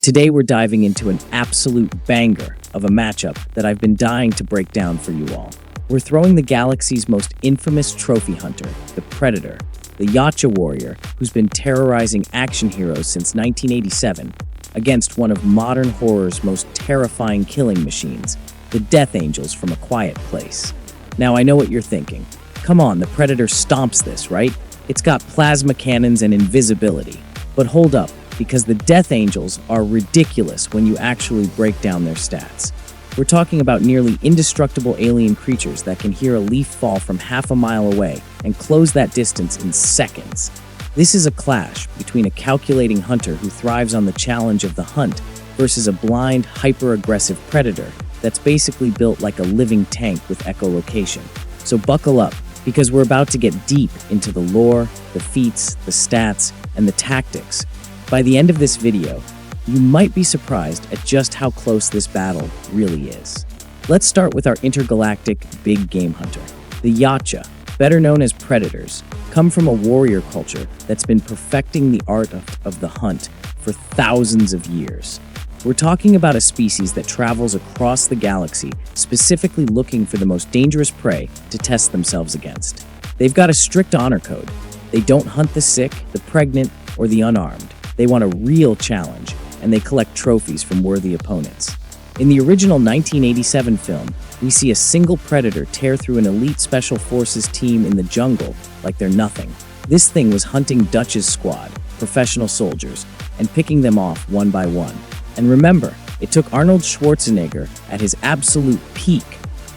Today we're diving into an absolute banger of a matchup that I've been dying to break down for you all. We're throwing the galaxy's most infamous trophy hunter, the Predator, the Yautja warrior who's been terrorizing action heroes since 1987, against one of modern horror's most terrifying killing machines, the Death Angels from A Quiet Place. Now I know what you're thinking. Come on, the Predator stomps this, right? It's got plasma cannons and invisibility. But hold up, because the Death Angels are ridiculous when you actually break down their stats. We're talking about nearly indestructible alien creatures that can hear a leaf fall from half a mile away and close that distance in seconds. This is a clash between a calculating hunter who thrives on the challenge of the hunt versus a blind, hyper-aggressive predator that's basically built like a living tank with echolocation. So buckle up, because we're about to get deep into the lore, the feats, the stats, and the tactics. By the end of this video, you might be surprised at just how close this battle really is. Let's start with our intergalactic big game hunter. The Yautja, better known as predators, come from a warrior culture that's been perfecting the art of the hunt for thousands of years. We're talking about a species that travels across the galaxy, specifically looking for the most dangerous prey to test themselves against. They've got a strict honor code. They don't hunt the sick, the pregnant, or the unarmed. They want a real challenge, and they collect trophies from worthy opponents. In the original 1987 film, we see a single predator tear through an elite special forces team in the jungle like they're nothing. This thing was hunting Dutch's squad, professional soldiers, and picking them off one by one. And remember, it took Arnold Schwarzenegger at his absolute peak,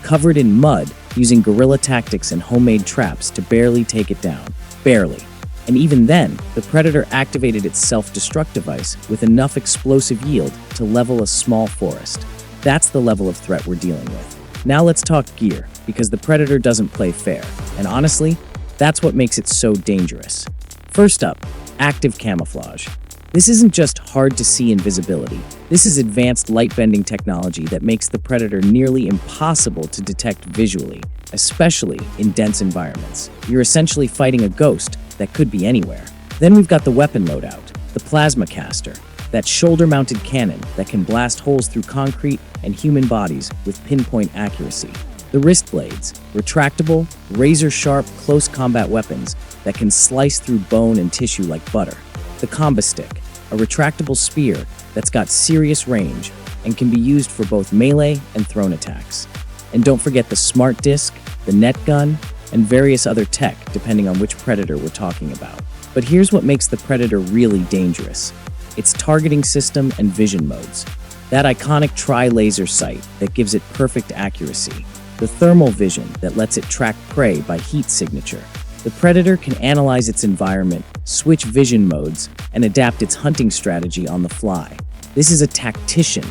covered in mud, using guerrilla tactics and homemade traps to barely take it down. Barely. And even then, the Predator activated its self-destruct device with enough explosive yield to level a small forest. That's the level of threat we're dealing with. Now let's talk gear, because the Predator doesn't play fair. And honestly, that's what makes it so dangerous. First up, active camouflage. This isn't just hard-to-see invisibility. This is advanced light-bending technology that makes the Predator nearly impossible to detect visually, especially in dense environments. You're essentially fighting a ghost that could be anywhere. Then we've got the weapon loadout, the plasma caster, that shoulder-mounted cannon that can blast holes through concrete and human bodies with pinpoint accuracy. The wrist blades, retractable, razor-sharp, close combat weapons that can slice through bone and tissue like butter. The combo stick, a retractable spear that's got serious range and can be used for both melee and thrown attacks. And don't forget the smart disc, the net gun, and various other tech depending on which predator we're talking about. But here's what makes the Predator really dangerous. Its targeting system and vision modes. That iconic tri-laser sight that gives it perfect accuracy. The thermal vision that lets it track prey by heat signature. The Predator can analyze its environment, switch vision modes, and adapt its hunting strategy on the fly. This is a tactician,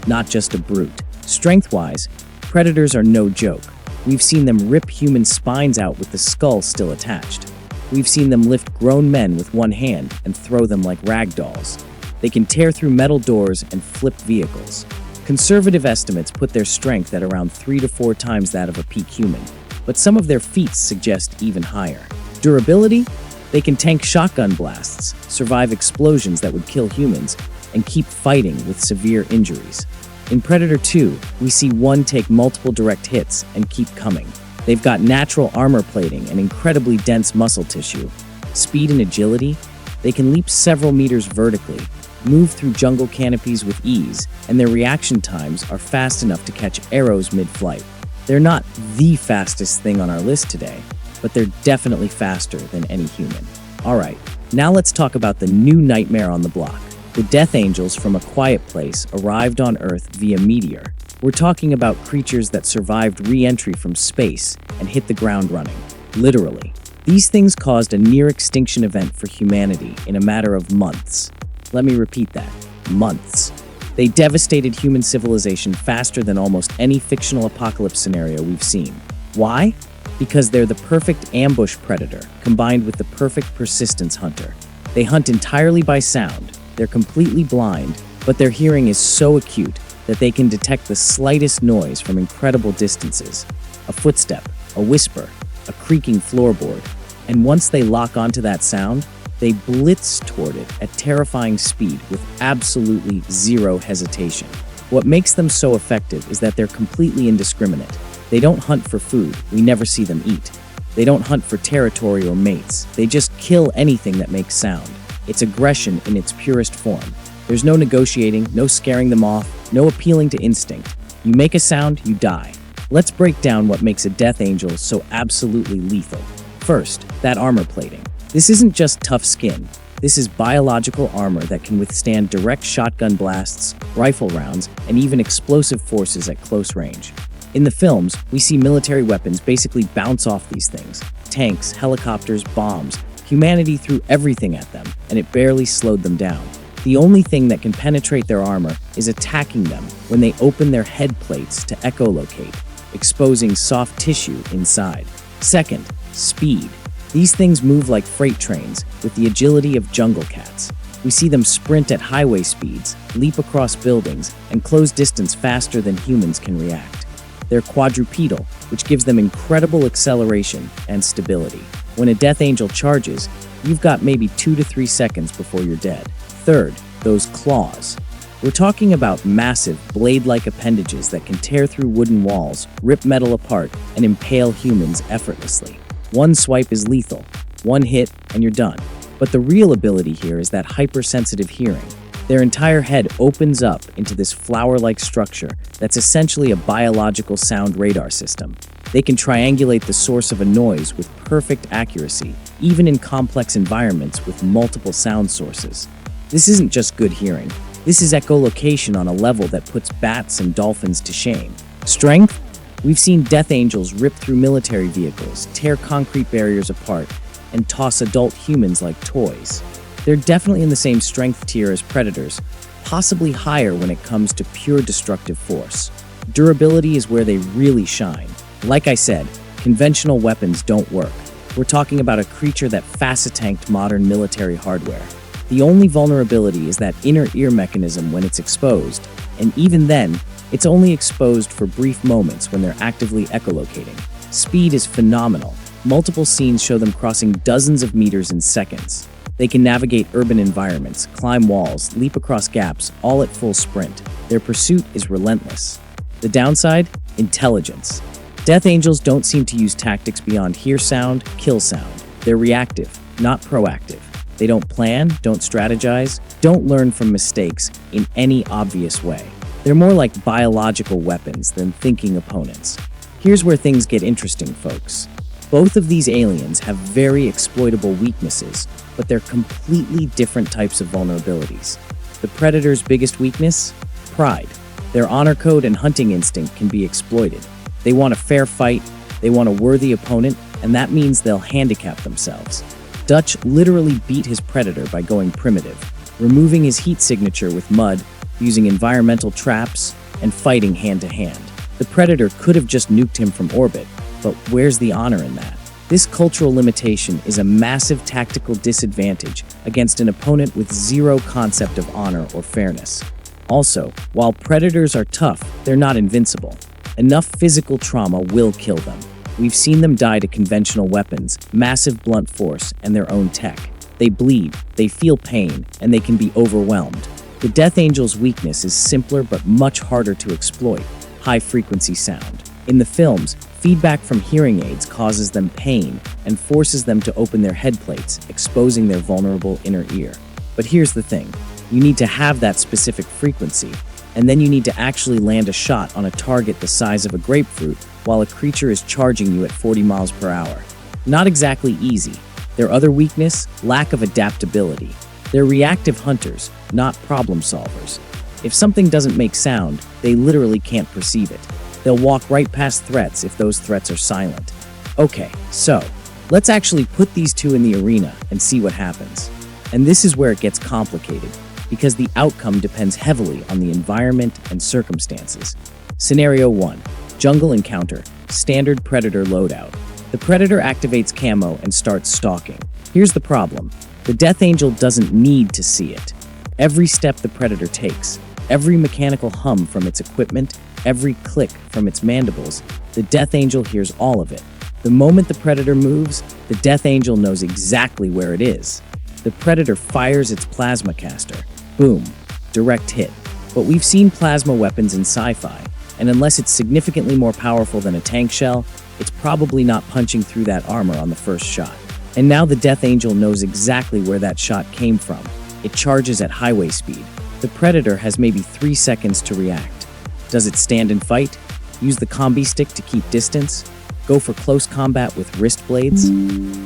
not just a brute. Strength-wise, Predators are no joke. We've seen them rip human spines out with the skull still attached. We've seen them lift grown men with one hand and throw them like rag dolls. They can tear through metal doors and flip vehicles. Conservative estimates put their strength at around 3 to 4 times that of a peak human, but some of their feats suggest even higher. Durability? They can tank shotgun blasts, survive explosions that would kill humans, and keep fighting with severe injuries. In Predator 2, we see one take multiple direct hits and keep coming. They've got natural armor plating and incredibly dense muscle tissue. Speed and agility? They can leap several meters vertically, move through jungle canopies with ease, and their reaction times are fast enough to catch arrows mid-flight. They're not the fastest thing on our list today, but they're definitely faster than any human. Alright, now let's talk about the new nightmare on the block. The Death Angels from A Quiet Place arrived on Earth via meteor. We're talking about creatures that survived re-entry from space and hit the ground running. Literally. These things caused a near-extinction event for humanity in a matter of months. Let me repeat that. Months. They devastated human civilization faster than almost any fictional apocalypse scenario we've seen. Why? Because they're the perfect ambush predator combined with the perfect persistence hunter. They hunt entirely by sound. They're completely blind, but their hearing is so acute that they can detect the slightest noise from incredible distances. A footstep, a whisper, a creaking floorboard. And once they lock onto that sound, They blitz toward it at terrifying speed with absolutely zero hesitation. What makes them so effective is that they're completely indiscriminate. They don't hunt for food, we never see them eat. They don't hunt for territory or mates, they just kill anything that makes sound. It's aggression in its purest form. There's no negotiating, no scaring them off, no appealing to instinct. You make a sound, you die. Let's break down what makes a death angel so absolutely lethal. First, that armor plating. This isn't just tough skin. This is biological armor that can withstand direct shotgun blasts, rifle rounds, and even explosive forces at close range. In the films, we see military weapons basically bounce off these things. Tanks, helicopters, bombs. Humanity threw everything at them, and it barely slowed them down. The only thing that can penetrate their armor is attacking them when they open their head plates to echolocate, exposing soft tissue inside. Second, speed. These things move like freight trains with the agility of jungle cats. We see them sprint at highway speeds, leap across buildings, and close distance faster than humans can react. They're quadrupedal, which gives them incredible acceleration and stability. When a death angel charges, you've got maybe 2 to 3 seconds before you're dead. Third, those claws. We're talking about massive, blade-like appendages that can tear through wooden walls, rip metal apart, and impale humans effortlessly. One swipe is lethal. One hit, and you're done. But the real ability here is that hypersensitive hearing. Their entire head opens up into this flower-like structure that's essentially a biological sound radar system. They can triangulate the source of a noise with perfect accuracy, even in complex environments with multiple sound sources. This isn't just good hearing. This is echolocation on a level that puts bats and dolphins to shame. Strength? We've seen death angels rip through military vehicles, tear concrete barriers apart, and toss adult humans like toys. They're definitely in the same strength tier as predators, possibly higher when it comes to pure destructive force. Durability is where they really shine. Like I said, conventional weapons don't work. We're talking about a creature that facetanked modern military hardware. The only vulnerability is that inner ear mechanism when it's exposed, and even then, it's only exposed for brief moments when they're actively echolocating. Speed is phenomenal. Multiple scenes show them crossing dozens of meters in seconds. They can navigate urban environments, climb walls, leap across gaps, all at full sprint. Their pursuit is relentless. The downside? Intelligence. Death angels don't seem to use tactics beyond hear sound, kill sound. They're reactive, not proactive. They don't plan, don't strategize, don't learn from mistakes in any obvious way. They're more like biological weapons than thinking opponents. Here's where things get interesting, folks. Both of these aliens have very exploitable weaknesses, but they're completely different types of vulnerabilities. The predator's biggest weakness? Pride. Their honor code and hunting instinct can be exploited. They want a fair fight, they want a worthy opponent, and that means they'll handicap themselves. Dutch literally beat his predator by going primitive, removing his heat signature with mud, using environmental traps, and fighting hand-to-hand. The predator could have just nuked him from orbit, but where's the honor in that? This cultural limitation is a massive tactical disadvantage against an opponent with zero concept of honor or fairness. Also, while predators are tough, they're not invincible. Enough physical trauma will kill them. We've seen them die to conventional weapons, massive blunt force, and their own tech. They bleed, they feel pain, and they can be overwhelmed. The Death Angel's weakness is simpler but much harder to exploit: high-frequency sound. In the films, feedback from hearing aids causes them pain and forces them to open their head plates, exposing their vulnerable inner ear. But here's the thing. You need to have that specific frequency, and then you need to actually land a shot on a target the size of a grapefruit while a creature is charging you at 40 miles per hour. Not exactly easy. Their other weakness? Lack of adaptability. They're reactive hunters, not problem solvers. If something doesn't make sound, they literally can't perceive it. They'll walk right past threats if those threats are silent. Okay, so let's actually put these two in the arena and see what happens. And this is where it gets complicated, because the outcome depends heavily on the environment and circumstances. Scenario 1. Jungle encounter. Standard predator loadout. The predator activates camo and starts stalking. Here's the problem. The Death Angel doesn't need to see it. Every step the predator takes, every mechanical hum from its equipment, every click from its mandibles, the Death Angel hears all of it. The moment the predator moves, the Death Angel knows exactly where it is. the Predator fires its plasma caster. Boom. Direct hit. But we've seen plasma weapons in sci-fi, and unless it's significantly more powerful than a tank shell, it's probably not punching through that armor on the first shot. And now the Death Angel knows exactly where that shot came from. It charges at highway speed. The Predator has maybe 3 seconds to react. Does it stand and fight? Use the combi stick to keep distance? Go for close combat with wrist blades?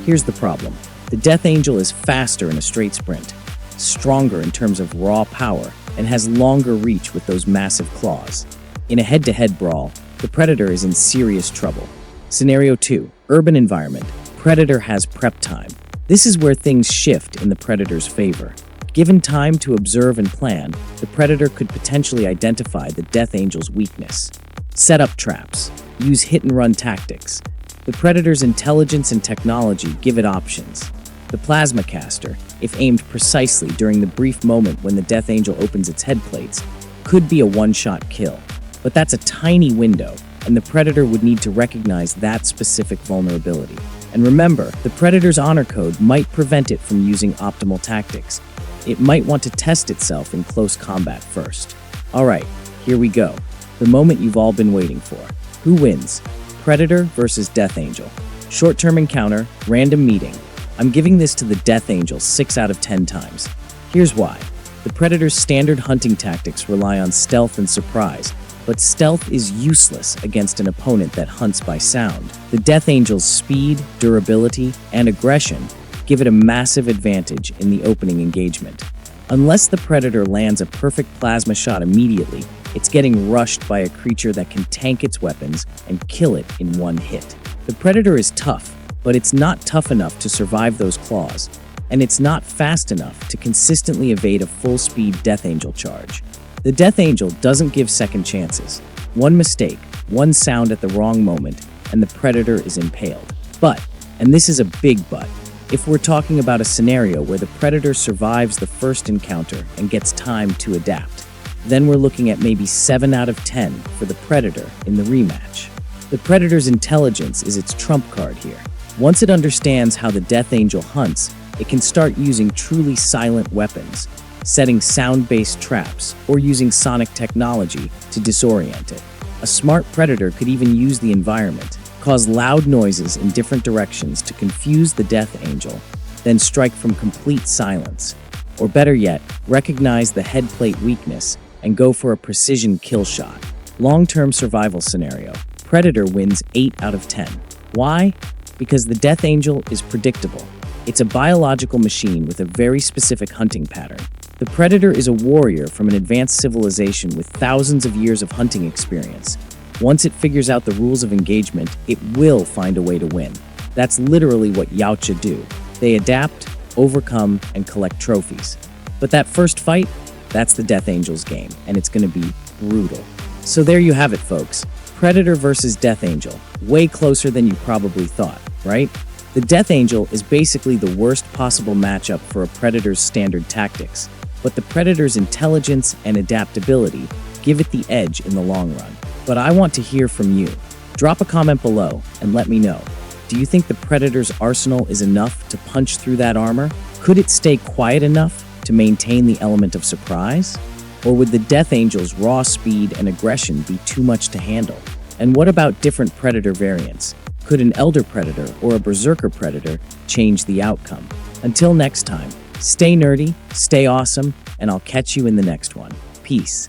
Here's the problem. The Death Angel is faster in a straight sprint, stronger in terms of raw power, and has longer reach with those massive claws. In a head-to-head brawl, the Predator is in serious trouble. Scenario 2. Urban environment. Predator has prep time. This is where things shift in the Predator's favor. Given time to observe and plan, the Predator could potentially identify the Death Angel's weakness. Set up traps. Use hit-and-run tactics. The Predator's intelligence and technology give it options. The plasma caster, if aimed precisely during the brief moment when the Death Angel opens its head plates, could be a one-shot kill. But that's a tiny window, and the Predator would need to recognize that specific vulnerability. And remember, the Predator's honor code might prevent it from using optimal tactics. It might want to test itself in close combat first. Alright, here we go. The moment you've all been waiting for. Who wins? Predator versus Death Angel. Short-term encounter, random meeting. I'm giving this to the Death Angel 6 out of 10 times. Here's why. The Predator's standard hunting tactics rely on stealth and surprise, but stealth is useless against an opponent that hunts by sound. The Death Angel's speed, durability, and aggression give it a massive advantage in the opening engagement. Unless the Predator lands a perfect plasma shot immediately, it's getting rushed by a creature that can tank its weapons and kill it in one hit. The Predator is tough, but it's not tough enough to survive those claws, and it's not fast enough to consistently evade a full-speed Death Angel charge. The Death Angel doesn't give second chances. One mistake, one sound at the wrong moment, and the Predator is impaled. But, and this is a big but, if we're talking about a scenario where the Predator survives the first encounter and gets time to adapt, then we're looking at maybe 7 out of 10 for the Predator in the rematch. The Predator's intelligence is its trump card here. Once it understands how the Death Angel hunts, it can start using truly silent weapons, setting sound-based traps, or using sonic technology to disorient it. A smart Predator could even use the environment, cause loud noises in different directions to confuse the Death Angel, then strike from complete silence. Or better yet, recognize the head plate weakness and go for a precision kill shot. Long-term survival scenario. Predator wins 8 out of 10. Why? Because the Death Angel is predictable. It's a biological machine with a very specific hunting pattern. The Predator is a warrior from an advanced civilization with thousands of years of hunting experience. Once it figures out the rules of engagement, it will find a way to win. That's literally what Yautja do. They adapt, overcome, and collect trophies. But that first fight, that's the Death Angel's game, and it's going to be brutal. So there you have it, folks. Predator versus Death Angel. Way closer than you probably thought, right? The Death Angel is basically the worst possible matchup for a Predator's standard tactics, but the Predator's intelligence and adaptability give it the edge in the long run. But I want to hear from you. Drop a comment below and let me know. Do you think the Predator's arsenal is enough to punch through that armor? Could it stay quiet enough to maintain the element of surprise? Or would the Death Angel's raw speed and aggression be too much to handle? And what about different Predator variants? Could an Elder Predator or a Berserker Predator change the outcome? Until next time, stay nerdy, stay awesome, and I'll catch you in the next one. Peace.